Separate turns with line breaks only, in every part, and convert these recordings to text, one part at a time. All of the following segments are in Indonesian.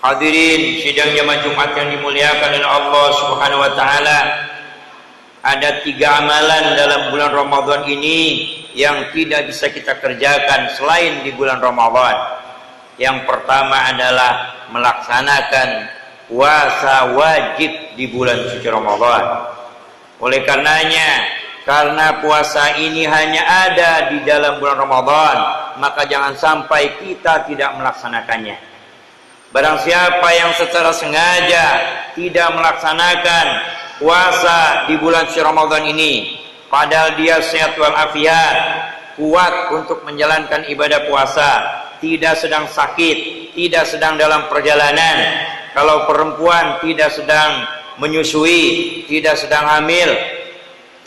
Hadirin sidang jamaah Jumat yang dimuliakan oleh Allah Subhanahu wa taala. Ada 3 amalan dalam bulan Ramadan ini yang tidak bisa kita kerjakan selain di bulan Ramadan. Yang pertama adalah melaksanakan puasa wajib di bulan suci Ramadan. Oleh karenanya, karena puasa ini hanya ada di dalam bulan Ramadan, maka jangan sampai kita tidak melaksanakannya. Barang siapa yang secara sengaja tidak melaksanakan puasa di bulan suci Ramadan ini, padahal dia sehat walafiat, kuat untuk menjalankan ibadah puasa, tidak sedang sakit, tidak sedang dalam perjalanan, kalau perempuan tidak sedang menyusui, tidak sedang hamil,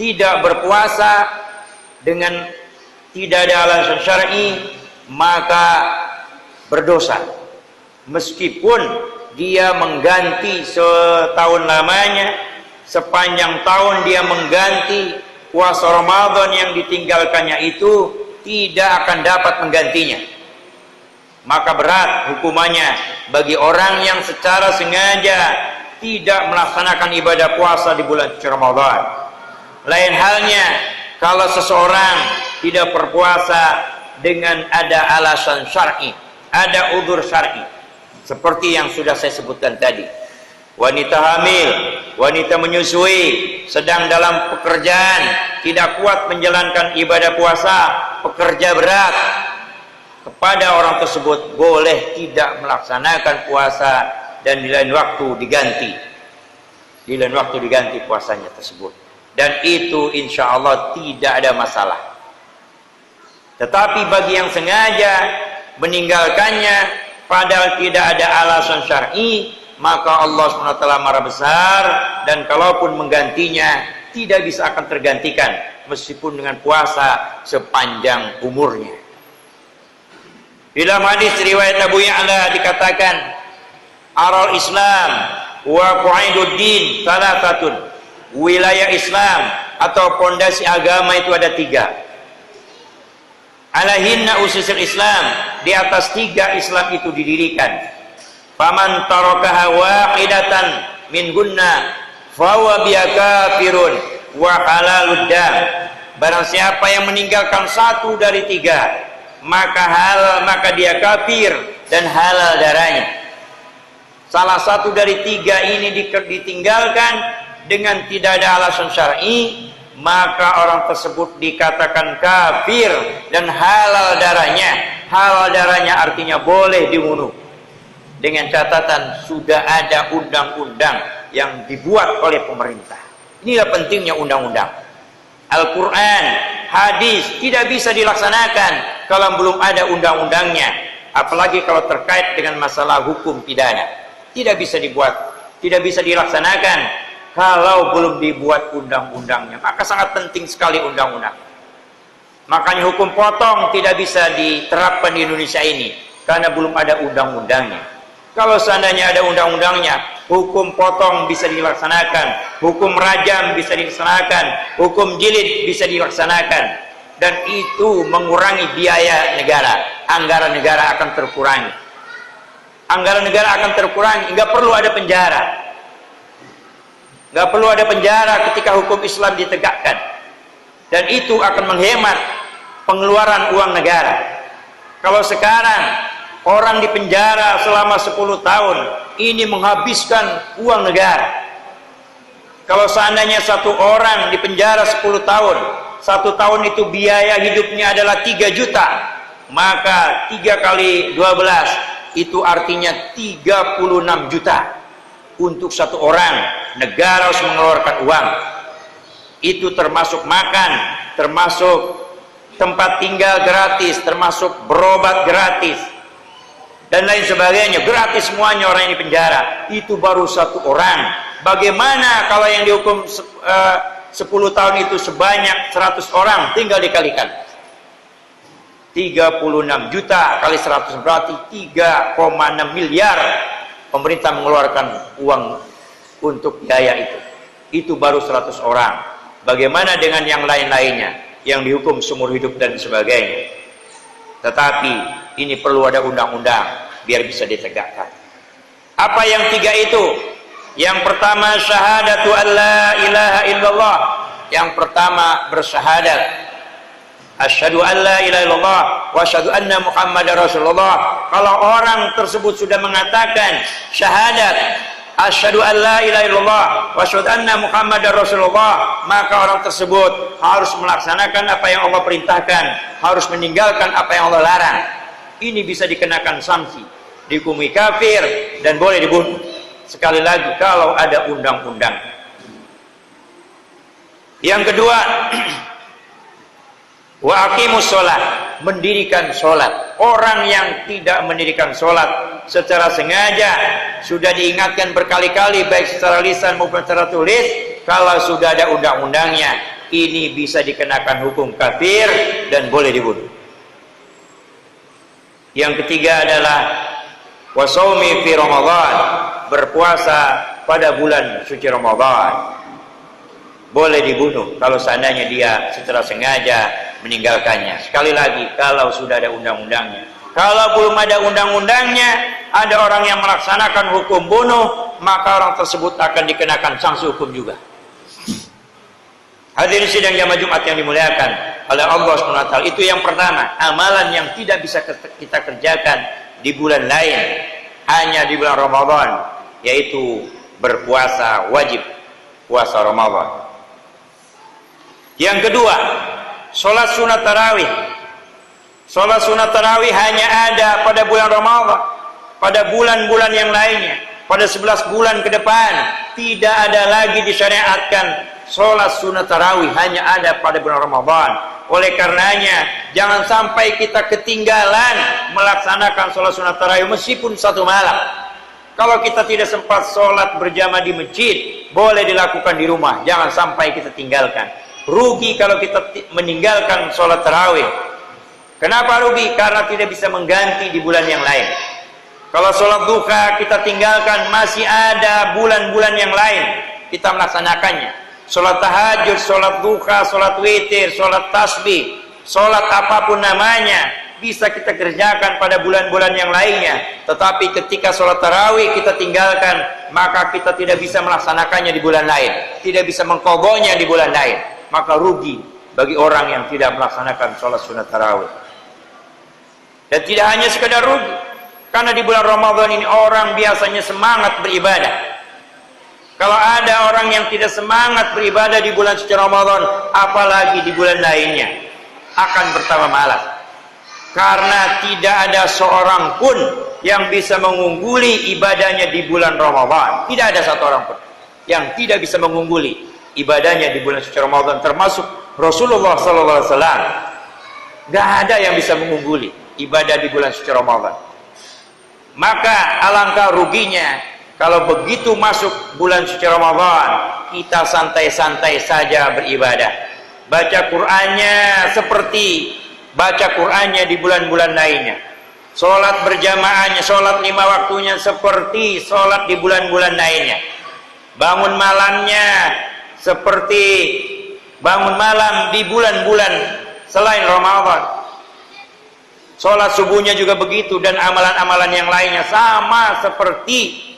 tidak berpuasa dengan tidak ada alasan syar'i, maka berdosa. Meskipun dia mengganti setahun lamanya, sepanjang tahun dia mengganti puasa Ramadan yang ditinggalkannya itu, tidak akan dapat menggantinya. Maka berat hukumannya bagi orang yang secara sengaja tidak melaksanakan ibadah puasa di bulan suci Ramadan. Lain halnya kalau seseorang tidak berpuasa dengan ada alasan syar'i, ada udzur syar'i. Seperti yang sudah saya sebutkan tadi, wanita hamil, wanita menyusui, sedang dalam pekerjaan, tidak kuat menjalankan ibadah puasa, pekerja berat, kepada orang tersebut boleh tidak melaksanakan puasa dan di lain waktu diganti puasanya tersebut, dan itu insya Allah tidak ada masalah. Tetapi bagi yang sengaja meninggalkannya padahal tidak ada alasan syar'i, maka Allah SWT marah besar, dan kalaupun menggantinya tidak bisa akan tergantikan meskipun dengan puasa sepanjang umurnya. Di dalam hadis riwayat Abu Ya'la dikatakan, aral Islam wa qa'iduddin thalathatun. Wilayah Islam atau pondasi agama itu ada 3. Alahinna ususul Islam, di atas 3 Islam itu didirikan. Faman tarakaha waqidatan min gunna fahuwa biha kafirun wa halalud dam. Barang siapa yang meninggalkan 1 dari 3, maka dia kafir dan halal darahnya. Salah satu dari 3 ini ditinggalkan dengan tidak ada alasan syar'i, maka orang tersebut dikatakan kafir dan halal darahnya. Halal darahnya artinya boleh dibunuh, dengan catatan sudah ada undang-undang yang dibuat oleh pemerintah. Inilah pentingnya undang-undang. Al-Quran, hadis tidak bisa dilaksanakan kalau belum ada undang-undangnya. Apalagi kalau terkait dengan masalah hukum pidana, tidak bisa dibuat, tidak bisa dilaksanakan kalau belum dibuat undang-undangnya. Maka sangat penting sekali undang-undang. Makanya hukum potong tidak bisa diterapkan di Indonesia ini karena belum ada undang-undangnya. Kalau seandainya ada undang-undangnya, hukum potong bisa dilaksanakan, hukum rajam bisa dilaksanakan, hukum jilid bisa dilaksanakan, dan itu mengurangi biaya negara. Anggaran negara akan terkurangi. Anggaran negara akan terkurangi, nggak perlu ada penjara. Nggak perlu ada penjara ketika hukum Islam ditegakkan, dan itu akan menghemat pengeluaran uang negara. Kalau sekarang orang di penjara selama 10 tahun, ini menghabiskan uang negara. Kalau seandainya 1 orang di penjara 10 tahun, 1 tahun itu biaya hidupnya adalah 3 juta, maka 3 kali 12 itu artinya 36 juta. Untuk 1 orang, negara harus mengeluarkan uang. Itu termasuk makan, termasuk tempat tinggal gratis, termasuk berobat gratis, dan lain sebagainya. Gratis semuanya orang yang di penjara. Itu baru 1 orang. Bagaimana kalau yang dihukum 10 tahun itu sebanyak 100 orang? Tinggal dikalikan. 36 juta kali 100 berarti 3,6 miliar. Pemerintah mengeluarkan uang untuk biaya itu. Itu baru 100 orang. Bagaimana dengan yang lain-lainnya yang dihukum seumur hidup dan sebagainya? Tetapi ini perlu ada undang-undang biar bisa ditegakkan. Apa yang tiga itu? Yang pertama syahadatu an la ilaha illallah. Yang pertama bersyahadat asyhadu an la ilaha illallah wa asyhadu anna muhammadar rasulullah. Kalau orang tersebut sudah mengatakan syahadat asyhadu an la ilaha illallah wa asyhadu anna muhammadar rasulullah, maka orang tersebut harus melaksanakan apa yang Allah perintahkan, harus meninggalkan apa yang Allah larang. Ini bisa dikenakan sanksi, dihukumi kafir dan boleh dibunuh. Sekali lagi kalau ada undang-undang. Yang kedua, wa aqimus sholat, mendirikan sholat. Orang yang tidak mendirikan sholat secara sengaja, sudah diingatkan berkali-kali baik secara lisan maupun secara tulis, kalau sudah ada undang-undangnya, ini bisa dikenakan hukum kafir dan boleh dibunuh. Yang ketiga adalah wasaumi fi Ramadan, berpuasa pada bulan suci Ramadan. Boleh dibunuh kalau seandainya dia secara sengaja meninggalkannya. Sekali lagi, kalau sudah ada undang-undangnya. Kalau belum ada undang-undangnya, ada orang yang melaksanakan hukum bunuh, maka orang tersebut akan dikenakan sanksi hukum juga. Hadirin sidang jamaah Jumat yang dimuliakan oleh Allah SWT, itu yang pertama, amalan yang tidak bisa kita kerjakan di bulan lain, hanya di bulan Ramadan, yaitu berpuasa wajib, puasa Ramadan. Yang kedua, sholat sunat tarawih. Sholat sunat tarawih hanya ada pada bulan Ramadan. Pada bulan-bulan yang lainnya, pada 11 bulan ke depan, tidak ada lagi disyariatkan sholat sunat tarawih, hanya ada pada bulan Ramadan. Oleh karenanya, jangan sampai kita ketinggalan melaksanakan sholat sunat tarawih meskipun satu malam. Kalau kita tidak sempat sholat berjamaah di masjid, boleh dilakukan di rumah. Jangan sampai kita tinggalkan. Rugi kalau kita meninggalkan sholat tarawih. Kenapa rugi? Karena tidak bisa mengganti di bulan yang lain. Kalau sholat duha kita tinggalkan, masih ada bulan-bulan yang lain kita melaksanakannya. Sholat tahajud, sholat duha, sholat witir, sholat tasbih, sholat apapun namanya, bisa kita kerjakan pada bulan-bulan yang lainnya. Tetapi ketika sholat tarawih kita tinggalkan, maka kita tidak bisa melaksanakannya di bulan lain, tidak bisa mengqadhanya di bulan lain. Maka rugi bagi orang yang tidak melaksanakan sholat sunat tarawih. Dan tidak hanya sekedar rugi, karena di bulan Ramadan ini orang biasanya semangat beribadah. Kalau ada orang yang tidak semangat beribadah di bulan suci Ramadan, apalagi di bulan lainnya, akan bertambah malas. Karena tidak ada seorang pun yang bisa mengungguli ibadahnya di bulan Ramadan. Tidak ada satu orang pun yang tidak bisa mengungguli ibadahnya di bulan suci Ramadan, termasuk Rasulullah SAW. Gak ada yang bisa mengungguli ibadah di bulan suci Ramadan. Maka alangkah ruginya kalau begitu masuk bulan suci Ramadan, kita santai-santai saja beribadah. Baca Qur'annya seperti baca Qur'annya di bulan-bulan lainnya. Sholat berjamaahnya, sholat 5 waktunya seperti sholat di bulan-bulan lainnya. Bangun malamnya seperti bangun malam di bulan-bulan selain Ramadan. Sholat subuhnya juga begitu, dan amalan-amalan yang lainnya sama seperti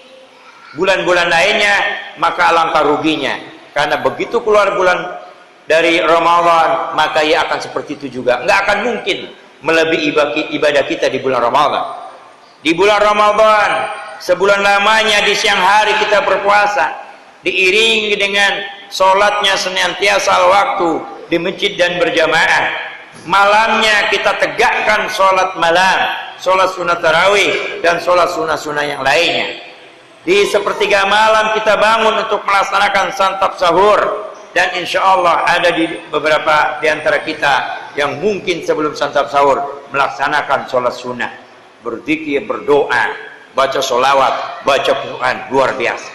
bulan-bulan lainnya. Maka alangkah ruginya, karena begitu keluar bulan dari Ramadan, maka ia akan seperti itu juga. Nggak akan mungkin melebihi ibadah kita di bulan Ramadan. Di bulan Ramadan, sebulan lamanya di siang hari kita berpuasa, diiringi dengan sholatnya senantiasa waktu di masjid dan berjamaah. Malamnya kita tegakkan sholat malam, sholat sunat tarawih, dan sholat sunah-sunah yang lainnya. Di sepertiga malam kita bangun untuk melaksanakan santap sahur. Dan insya Allah ada di beberapa di antara kita yang mungkin sebelum santap sahur melaksanakan sholat sunnah, berzikir, berdoa, baca sholawat, baca Quran, luar biasa.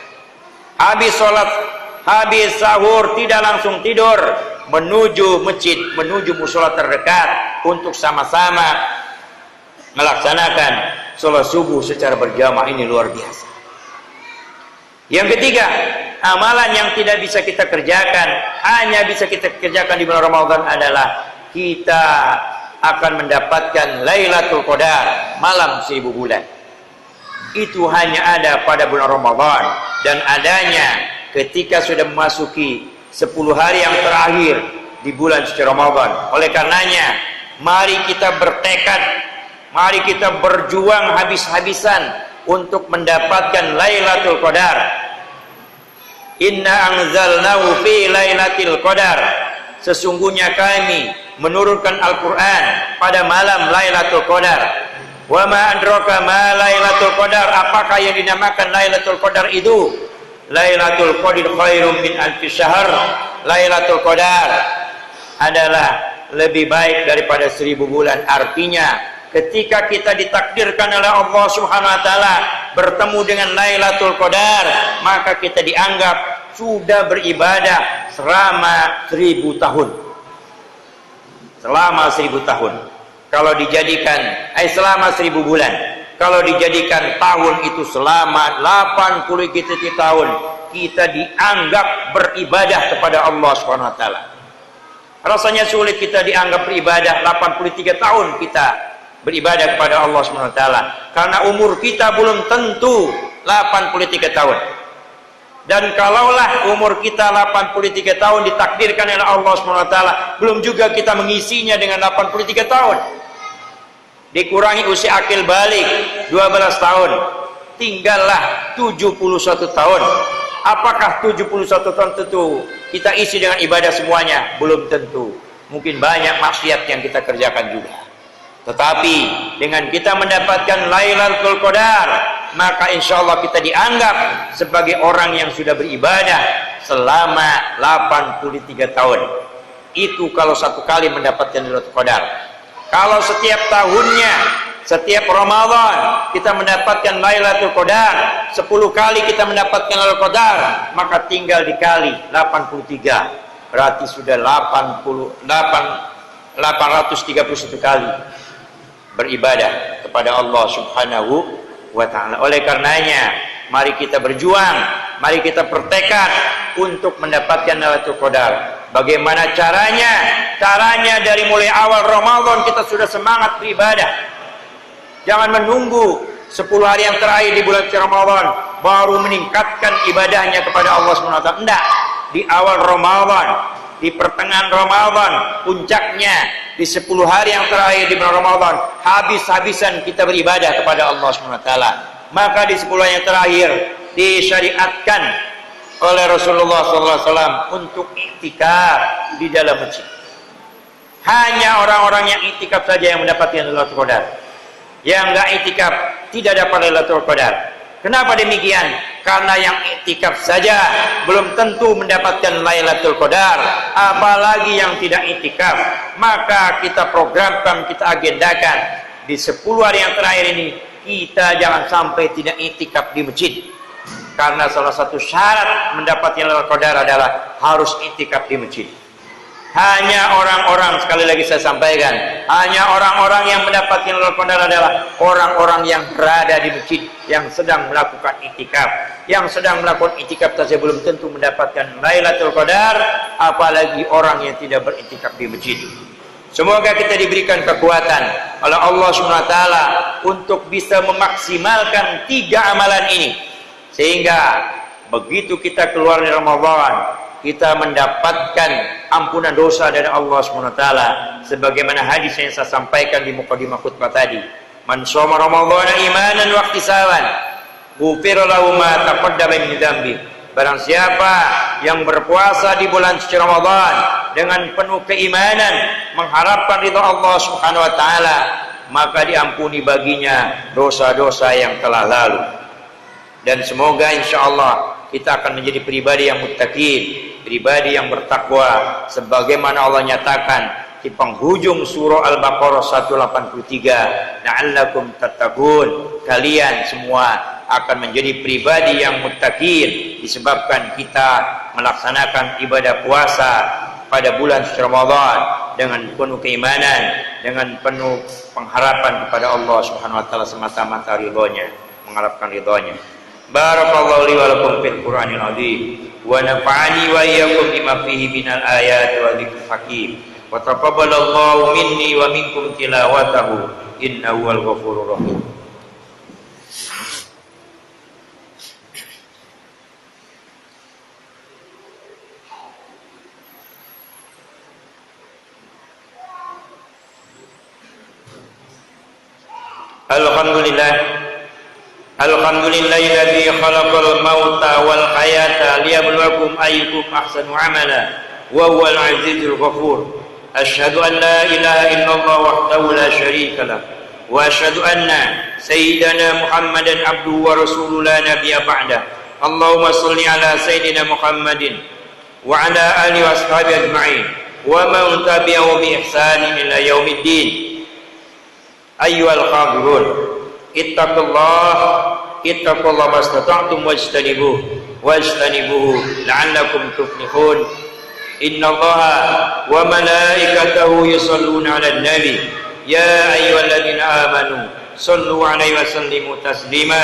Habis sholat, habis sahur tidak langsung tidur, menuju masjid, menuju musola terdekat untuk sama-sama melaksanakan sholat subuh secara berjamaah. Ini luar biasa. Yang ketiga, amalan yang tidak bisa kita kerjakan, hanya bisa kita kerjakan di bulan Ramadan adalah kita akan mendapatkan Lailatul Qadar, malam 1000 bulan. itu hanya ada pada bulan Ramadan, dan adanya ketika sudah memasuki 10 hari yang terakhir di bulan suci Ramadan. Oleh karenanya, mari kita bertekad, mari kita berjuang habis-habisan untuk mendapatkan Lailatul Qadar. Inna anzalnahu fi Lailatul Qadar. Sesungguhnya kami menurunkan Al-Quran pada malam Lailatul Qadar. Wa ma adraka ma Lailatul Qadar. Apakah yang dinamakan Lailatul Qadar itu? Lailatul Qadar khairum min alfi syahr. Lailatul Qadar adalah lebih baik daripada 1000 bulan. Artinya, ketika kita ditakdirkan oleh Allah Subhanahu wa taala bertemu dengan Lailatul Qadar, maka kita dianggap sudah beribadah selama 1000 tahun. Selama 1000 tahun. Kalau dijadikan selama 1000 bulan. Kalau dijadikan tahun itu selama 83 tahun, kita dianggap beribadah kepada Allah Subhanahu wa taala. Rasanya sulit kita dianggap beribadah 83 tahun kita beribadah kepada Allah Subhanahu wa taala, karena umur kita belum tentu 83 tahun. Dan kalaulah umur kita 83 tahun ditakdirkan oleh Allah Subhanahu wa taala, belum juga kita mengisinya dengan 83 tahun. Dikurangi usia akil balik 12 tahun, tinggallah 71 tahun. Apakah 71 tahun tentu kita isi dengan ibadah semuanya? Belum tentu. Mungkin banyak maksiat yang kita kerjakan juga. Tetapi dengan kita mendapatkan Lailatul Qadar, maka insya Allah kita dianggap sebagai orang yang sudah beribadah selama 83 tahun. Itu kalau satu kali mendapatkan Lailatul Qadar. Kalau setiap tahunnya, setiap Ramadan kita mendapatkan Lailatul Qadar, 10 kali kita mendapatkan Lailatul Qadar, maka tinggal dikali 83, berarti sudah 831 kali beribadah kepada Allah Subhanahu wa taala. Oleh karenanya, mari kita berjuang, mari kita bertekad untuk mendapatkan Lailatul Qadar. Bagaimana caranya? Caranya dari mulai awal Ramadan kita sudah semangat beribadah. Jangan menunggu 10 hari yang terakhir di bulan Ramadan baru meningkatkan ibadahnya kepada Allah Subhanahu wa taala. Enggak, di awal Ramadan, di pertengahan Ramadan, puncaknya di 10 hari yang terakhir di bulan Ramadan, habis-habisan kita beribadah kepada Allah Subhanahu wa taala. Maka di 10 hari yang terakhir disyariatkan oleh Rasulullah SAW untuk iktikaf di dalam masjid. Hanya orang-orang yang iktikaf saja yang mendapatkan Lailatul Qadar. Yang enggak iktikaf tidak dapat Lailatul Qadar. Kenapa demikian? Karena yang iktikaf saja belum tentu mendapatkan Lailatul Qadar, apalagi yang tidak iktikaf. Maka kita programkan, kita agendakan di 10 hari yang terakhir ini kita jangan sampai tidak iktikaf di masjid. Karena salah satu syarat mendapatkan Lailatul Qadar adalah harus iktikaf di masjid. Hanya orang-orang, sekali lagi saya sampaikan, hanya orang-orang yang mendapatkan Lailatul Qadar adalah orang-orang yang berada di masjid, yang sedang melakukan iktikaf. Yang sedang melakukan iktikaf saja belum tentu mendapatkan Lailatul Qadar, apalagi orang yang tidak beriktikaf di masjid. Semoga kita diberikan kekuatan oleh Allah SWT untuk bisa memaksimalkan 3 amalan ini, sehingga begitu kita keluar dari Ramadan kita mendapatkan ampunan dosa dari Allah SWT, sebagaimana hadis yang saya sampaikan di mukadimah khutbah tadi. Man shoma ramadhana imanan wa ihtisaban ghufira lahu ma taqaddama min dzambi. Barang siapa yang berpuasa di bulan suci Ramadan dengan penuh keimanan, mengharapkan ridha Allah Subhanahu wa taala, maka diampuni baginya dosa-dosa yang telah lalu. Dan semoga insyaallah kita akan menjadi pribadi yang muttaqin, pribadi yang bertakwa, sebagaimana Allah nyatakan di penghujung surah Al-Baqarah 183, la'allakum tattaqun, kalian semua akan menjadi pribadi yang muttaqin disebabkan kita melaksanakan ibadah puasa pada bulan suci Ramadan dengan penuh keimanan, dengan penuh pengharapan kepada Allah Subhanahu wa taala semata-mata ridhonya, mengharapkan ridhonya. Barakallahu li wa lakum fil Qur'anil azim wa nafa'ani wa iyyakum bima fihi minal ayati wa dzikril hakim wa taqabbalallahu minni wa minkum tilawatahu innahu wal ghafurur rahim. Alhamdulillah, alhamdulillahilladzi khalaqal mauta wal hayata liyabluwakum ayyukum ahsanu amala wa huwal azizul ghafur. Asyhadu an la ilaha illallah wahdahu la syarika lah wa asyhadu anna sayyidana Muhammadan abduhu wa rasuluhu la nabiyya ba'dah. Allahumma shalli ala sayyidina Muhammadin wa ala alihi wa ashabihi ajma'in wa man tabi'ahum bi ihsanin ila yaumiddin. Ayyuhal hadirun, ittaqullah mastata'tum wajtanibuhu la'allakum tuflihun. Innallaha wa malaikatahu yusholluna 'alan nabi ya ayyuhalladzina amanu shallu 'alaihi wa sallimu taslima.